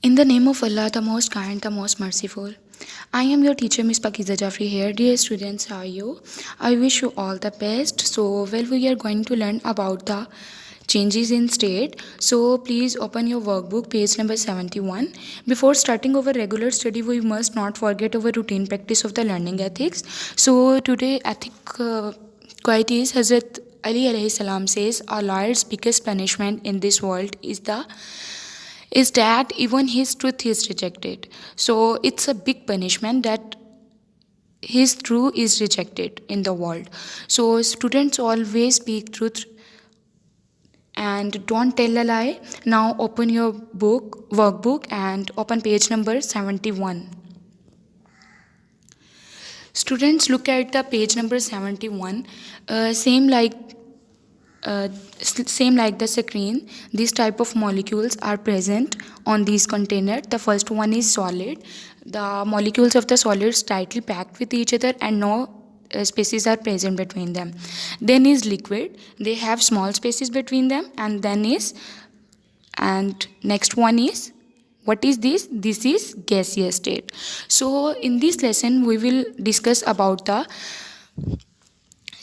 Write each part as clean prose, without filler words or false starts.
In the name of Allah, the most kind, the most merciful. I am your teacher, Miss Pakiza Jafri here. Dear students, how are you? I wish you all the best. So, we are going to learn about the changes in state. So, please open your workbook, page number 71. Before starting our regular study, we must not forget our routine practice of the learning ethics. So, today, ethic quite is Hazrat Ali alayhi salam says, a liar's biggest punishment in this world is that even his truth is rejected. So it's a big punishment that his truth is rejected in the world. So students always speak truth and don't tell a lie. Now open your workbook and open page number 71. Students, look at the page number 71. Same like the screen, these type of molecules are present on these container. The first one is solid. The molecules of the solids tightly packed with each other and no spaces are present between them. Then is liquid, they have small spaces between them. And next one is, what is this is gaseous state. So in this lesson we will discuss about the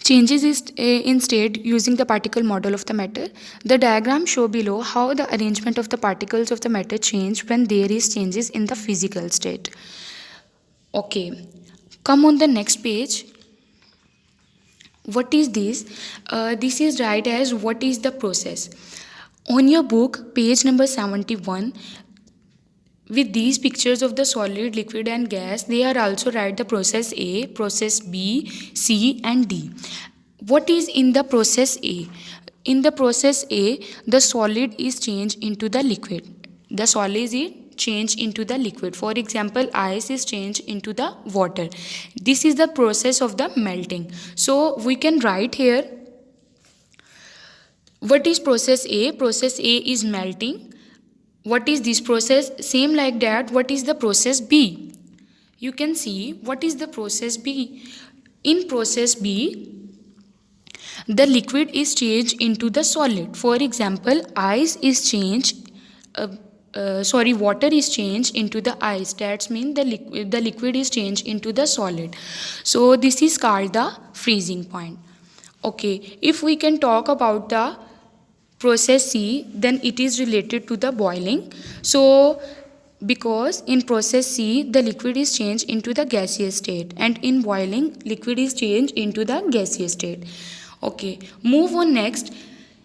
changes in state using the particle model of the matter. The diagram show below how the arrangement of the particles of the matter change when there is changes in the physical state. Okay, come on the next page. What is this? This is right as what is the process. On your book, page number 71, with these pictures of the solid, liquid and gas, they are also write the process A, process B, C and D. What is in the process A? In the process A, the solid is changed into the liquid. The solid is changed into the liquid. For example, ice is changed into the water. This is the process of the melting. So we can write here, what is process A? Process A is melting. What is this process? Same like that, what is the process B? You can see what is the process B. In process B, the liquid is changed into the solid. For example, water is changed into the ice. That means the liquid is changed into the solid. So this is called the freezing point. Okay, if we can talk about the process C, then it is related to the boiling. So because in process C, the liquid is changed into the gaseous state, and in boiling, liquid is changed into the gaseous state. Okay, move on next.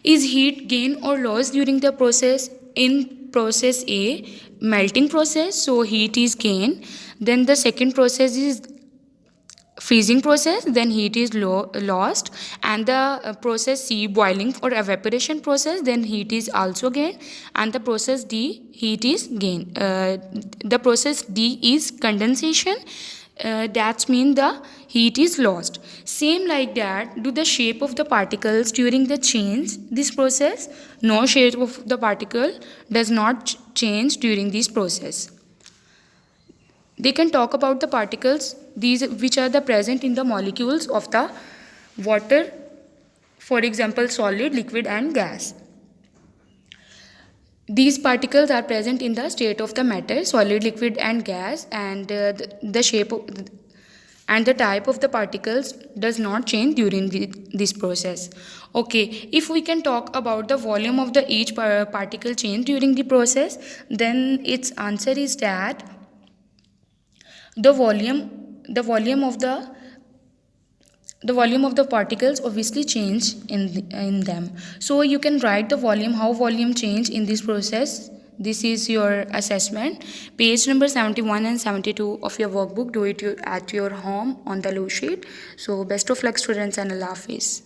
Is heat gain or loss during the process? In process A, melting process, so heat is gained. Then the second process is freezing process, then heat is lost. And the process C, boiling or evaporation process, then heat is also gained. And the process D, heat is gained. The process D is condensation. That means the heat is lost. Same like that, do the shape of the particles during the change this process? No, shape of the particle does not change during this process. They can talk about the particles, these which are the present in the molecules of the water, for example, solid, liquid and gas. These particles are present in the state of the matter, solid, liquid and gas, and the shape of and the type of the particles does not change during this process. Okay, if we can talk about the volume of the each particle change during the process, then its answer is that the volume of the particles obviously change in them. So you can write the volume, how volume change in this process. This is your assessment, page number 71 and 72 of your workbook. Do it at your home on the low sheet. So best of luck students, and Allah Hafiz.